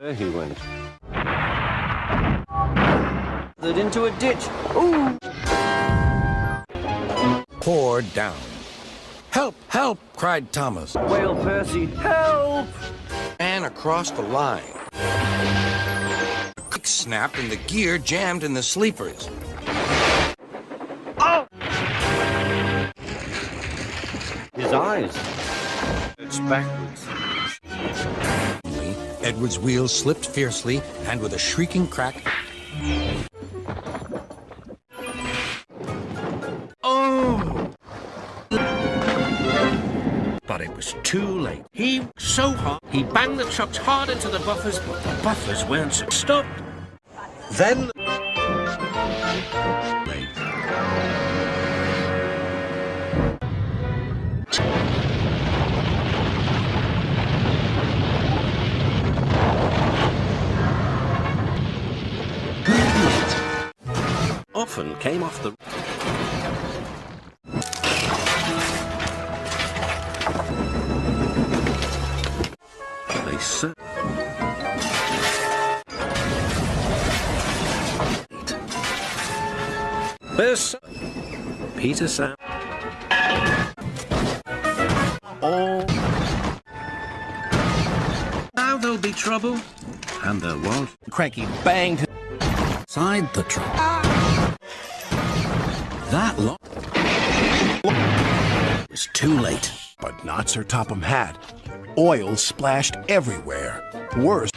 There he went. That into a ditch. Ooh! Poured down. Help! Help! Cried Thomas. Whale Percy, help! And across the line. The kick snapped and the gear jammed in the sleepers. Oh! His eyes. It's backwards. Edward's wheels slipped fiercely, and with a shrieking crack... Oh! But it was too late. He so hard. He banged the trucks hard into the buffers, but the buffers weren't stopped. Then... Often came off the... They said... There's... Peter Sam... Oh... Now there'll be trouble. And there was. Cranky banged Inside the truck. That lot was too late. But not Sir Topham Hatt. Oil splashed everywhere. Worse.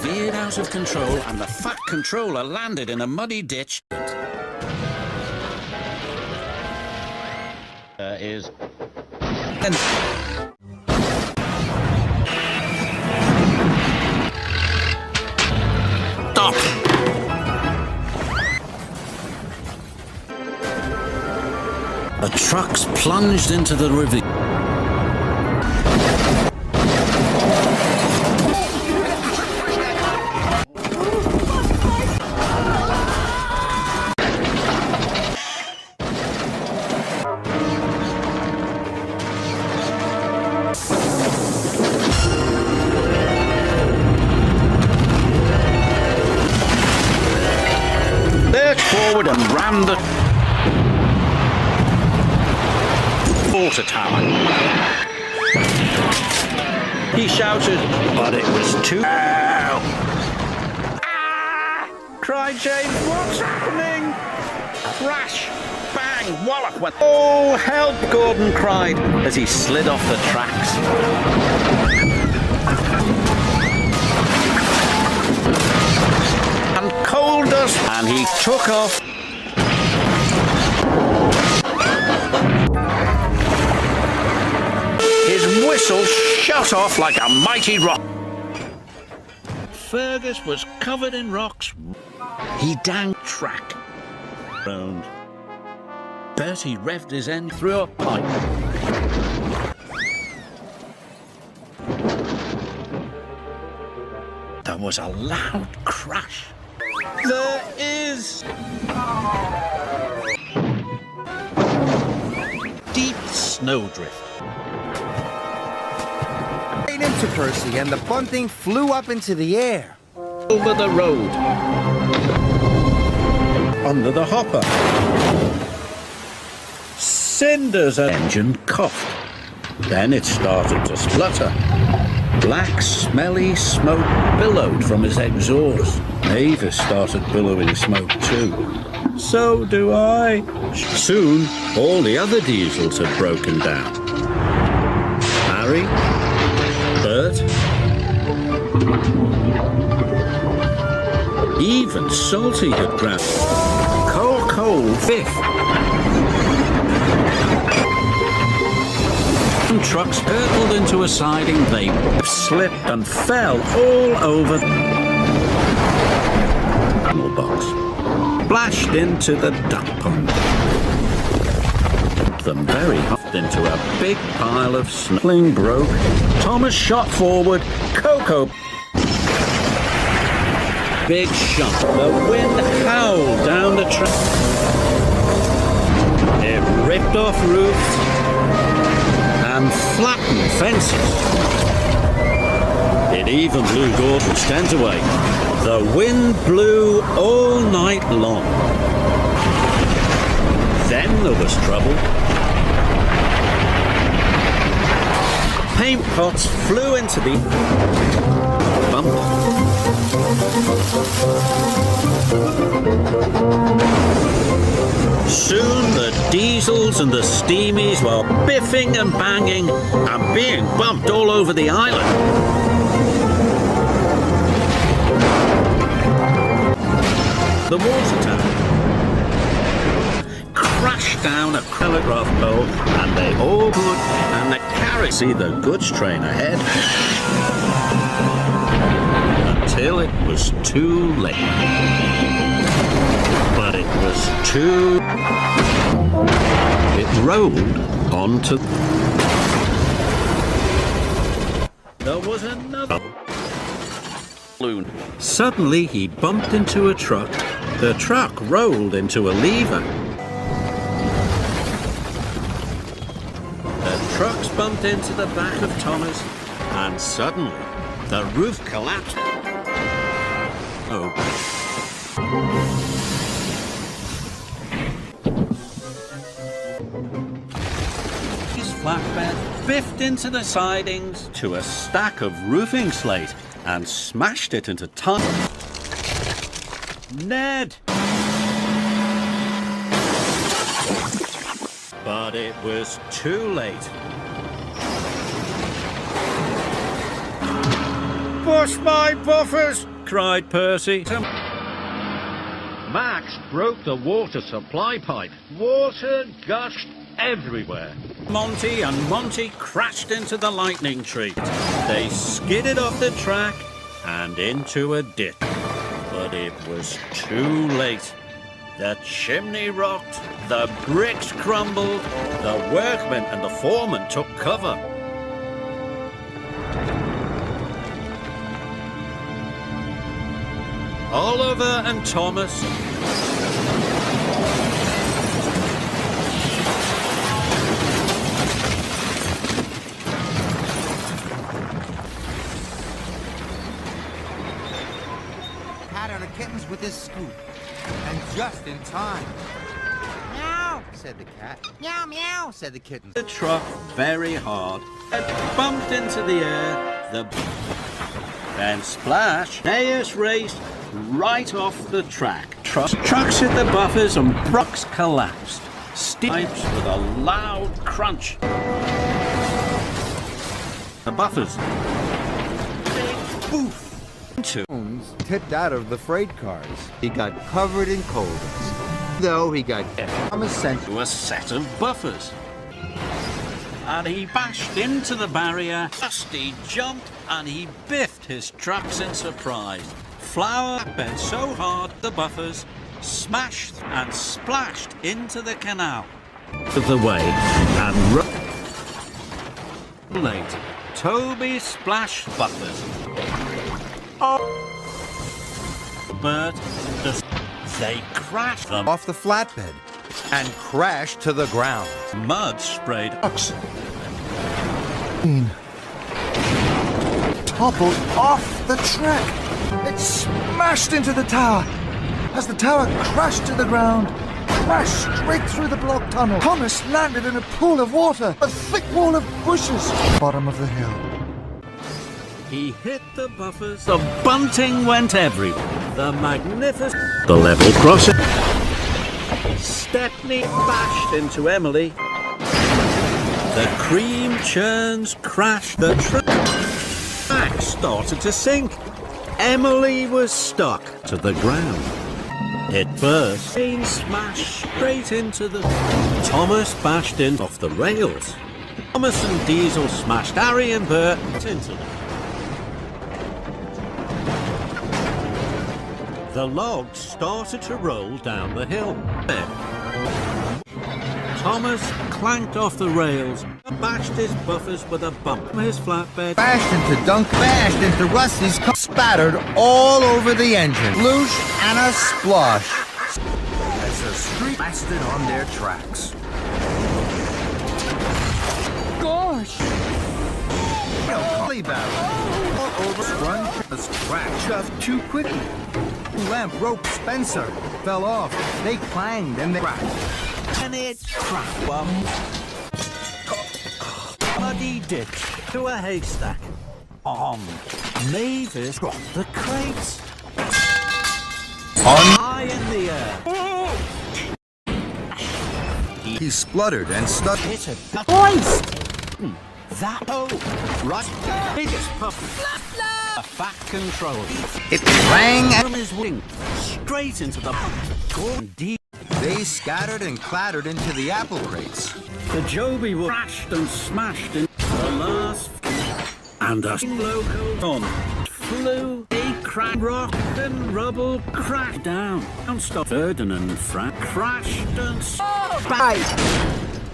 Veered out of control, and the fat controller landed in a muddy ditch. Is... Stop! The trucks plunged into the river. Forward and rammed the water tower. He shouted, but it was too... Ah! Cried James, what's happening? Crash, bang, wallop went... Oh, help, Gordon cried as he slid off the tracks. And coal dust, and he took off. His whistle shot off like a mighty rock. Fergus was covered in rocks. He danged track. Round. Bertie revved his end through a pipe. There was a loud crash. There is deep snowdrift. Right into Percy, and the bunting flew up into the air. Over the road. Under the hopper. Cinders and engine coughed. Then it started to splutter. Black, smelly smoke billowed from his exhaust. Mavis started billowing smoke too. So do I. Soon, all the other diesels had broken down. Harry, Bert, even Salty had grabbed. Coal, fifth. Trucks hurtled into a siding, they slipped and fell all over the box, splashed into the duck pond. Them very hot. into a big pile of snow. Sling broke. Thomas shot forward. Coco. Big shot. The wind howled down the track. It ripped off roofs and flattened fences. It even blew Gordon's tent away. The wind blew all night long. Then there was trouble. Paint pots flew into the bump. Soon the diesels and the steamies were biffing and banging and being bumped all over the island. The water tower crashed down a telegraph pole, and they all could, and the carriage see the goods train ahead, until it was too late. But it was too. It rolled onto. There was another balloon. Suddenly he bumped into a truck. The truck rolled into a lever. The trucks bumped into the back of Thomas, and suddenly the roof collapsed. Oh. His flatbed biffed into the sidings to a stack of roofing slate and smashed it into tons. Ned! But it was too late. Push my buffers! Cried Percy. Max broke the water supply pipe. Water gushed everywhere. Monty and Monty crashed into the lightning tree. They skidded off the track and into a ditch. But it was too late. The chimney rocked, the bricks crumbled, the workmen and the foreman took cover. Oliver and Thomas Pat on the kittens with his scoop. And just in time. Meow, said the cat. Meow, meow, said the kitten. the truck very hard. It bumped into the air. Then splash. Neus raced right off the track. Trucks hit the buffers and trucks collapsed. Pipes with a loud crunch. The buffers. Big boof. Bones tipped out of the freight cars. He got covered in coal dust. Though he got Thomas sent To a set of buffers. And he bashed into the barrier. Dusty jumped and he biffed his trucks in surprise. Flour bent so hard the buffers smashed and splashed into the canal. Of the way and late. Toby splashed buffers. Oh. But they crashed them off the flatbed and crashed to the ground. Mud sprayed Toppled off the track. It smashed into the tower. As the tower crashed to the ground, crashed straight through the block tunnel. Thomas landed in a pool of water, a thick wall of bushes, bottom of the hill. He hit the buffers. The bunting went everywhere. The magnificent. The level crossing. Stepney bashed into Emily. The cream churns crashed. The track started to sink. Emily was stuck to the ground. It burst. Train smashed straight into the. Thomas bashed in off the rails. Thomas and Diesel smashed Harry and Bert into them. The logs started to roll down the hill. Thomas clanked off the rails, bashed his buffers with a bump from his flatbed. Bashed into Dunk, bashed into Rusty's car, spattered all over the engine. Sploosh and a splosh. As the street blasted on their tracks. Gosh! Holly barrel. All over sprung, a scratch shoved too quickly. Lamp rope Spencer fell off. They clanged and they cracked. And it cracked one muddy ditch to a haystack. On Mavis dropped the crates. High in the air. He spluttered and stuttered. Hit a voice. That right biggest puff. A fat control. It rang From his wing straight into the deep. They scattered and clattered into the apple crates. The Joby was crashed and smashed in the last, and a local on flew. A crack, rock and rubble crashed down. And stopped. Ferdinand and Frank crashed and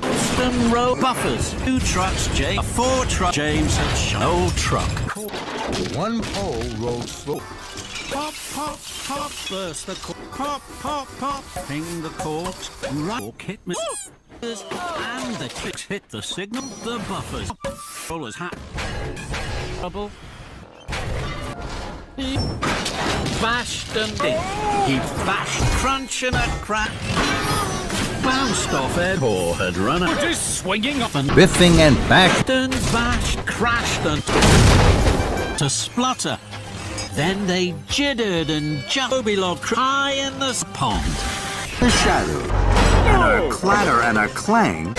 Boston Road buffers. 2 trucks, James. 4 trucks, James and old truck. one pole rolled slow. Pop, pop, pop, burst the cork. Pop, pop, pop, ping the corks. Right, hit me. And the kicks hit the signal. The buffers. Roller's hat. Trouble. He bashed and did. He bashed, crunch and a crack. Bounced off Ed or had run out. Just swinging off and Biffing and bashed. bashed, crashed and to splutter. Then they jittered and Joby logged high in the pond. The shadow. And a clatter and a clang.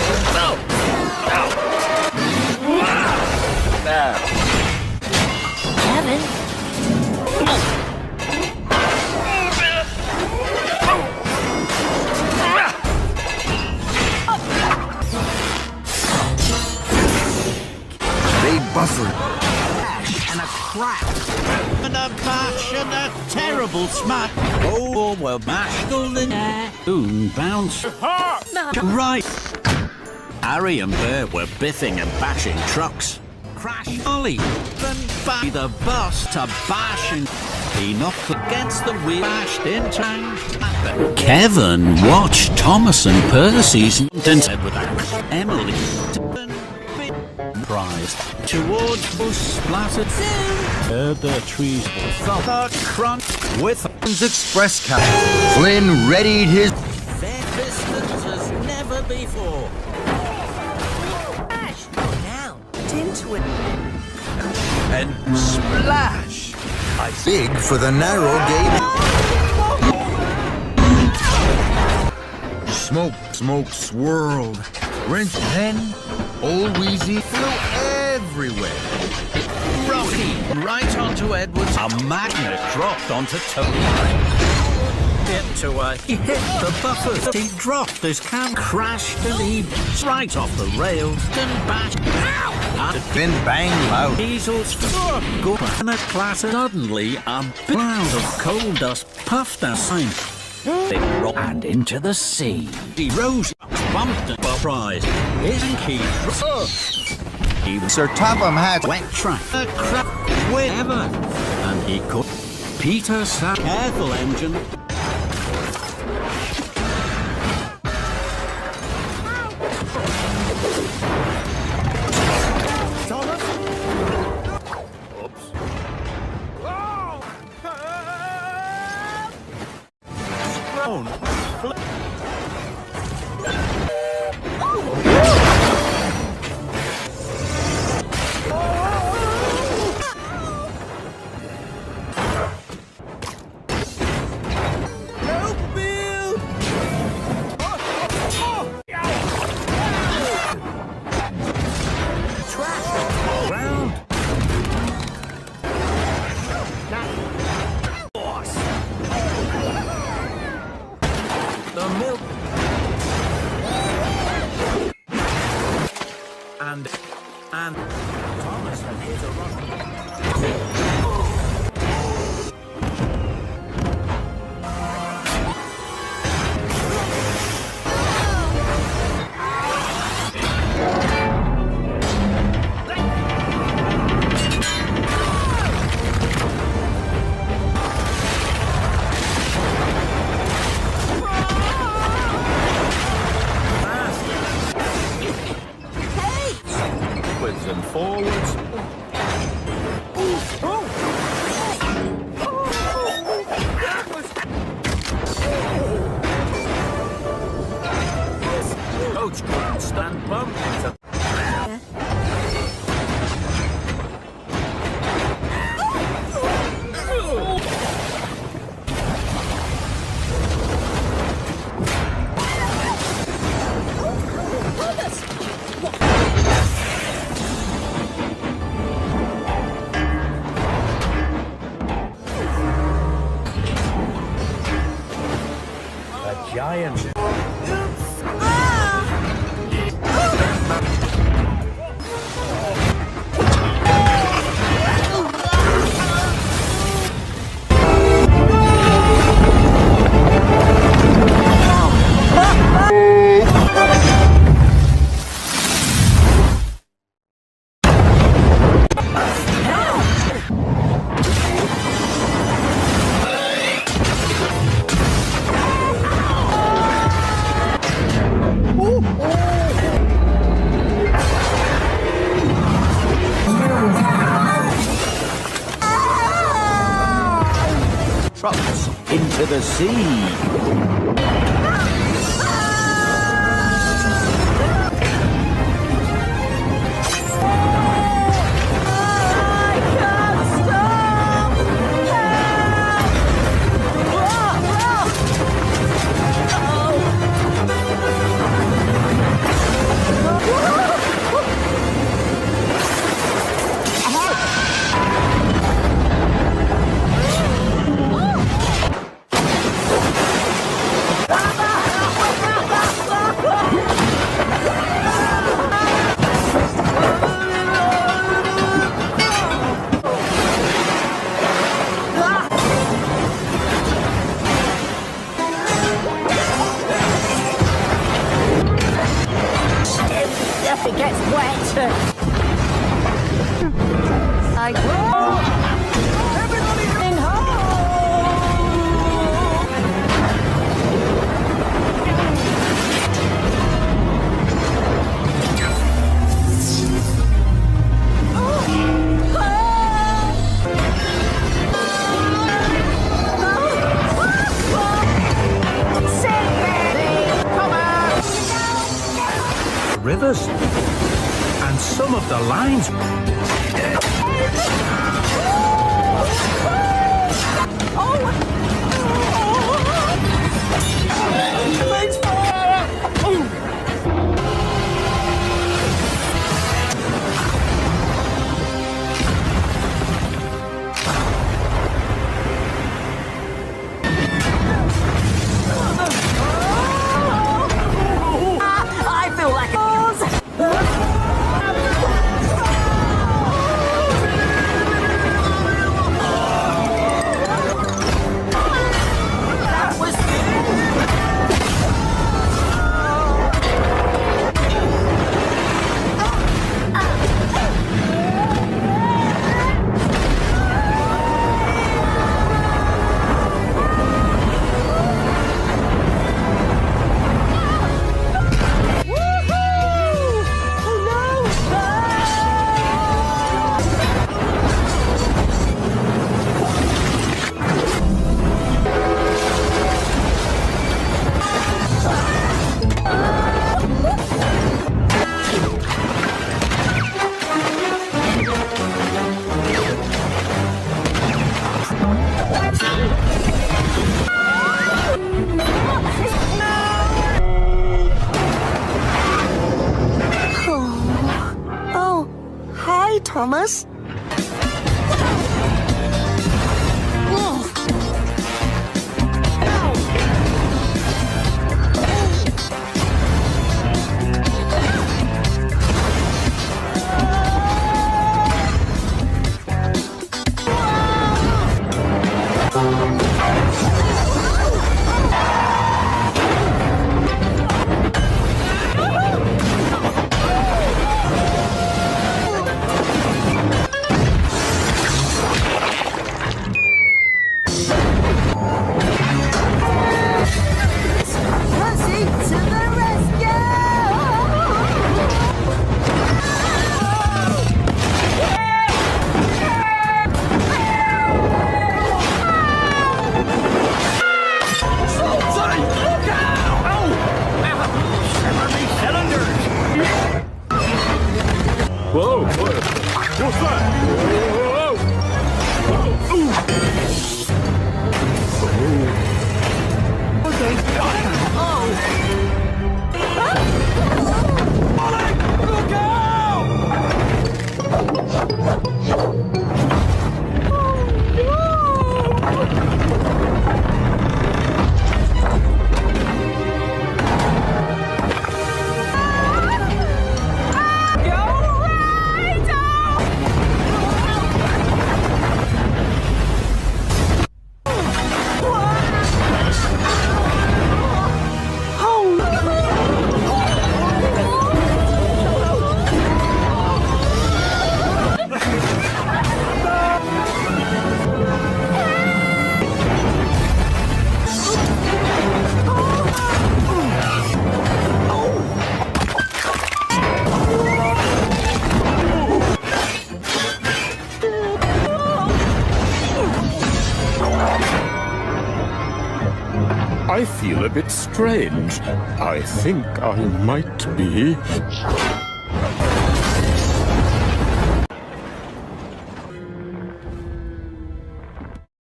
Kevin? They buffered. And a crack. And a bash and a terrible smack. Oh, well, mashed all in air. Boom, bounce. Right. Harry and Bear were biffing and bashing trucks. Crash Ollie. Then by the bus to bash and he knocked against the wheel. Bashed into Kevin watched Thomas and Percy's and said with Emily. Prize towards was splattered. Heard the trees the crunch with Express cab. Flynn readied his. their distance as never before. Ash! Now, into it. And splash! Big for the narrow gauge. Smoke, smoke swirled. Wrench then, old Wheezy flew everywhere. Rocky right onto Edwards. A magnet dropped onto Tony. He hit the buffers. He dropped his can, crashed and he right off the rails and bashed. And Then bang loud. Diesel's go and a clatter. Suddenly, a big cloud of coal dust puffed aside. They rolled and into the sea. He rose, bumped and surprised. Isn't he? Even Sir Topham Hatt wet track, a crap wherever, and he could. Peter sat careful engine. giant. Troublesome. Into the sea. If it gets wet. Everybody in home. Rivers. And some of the lines. I feel like I feel a bit strange. I think I might be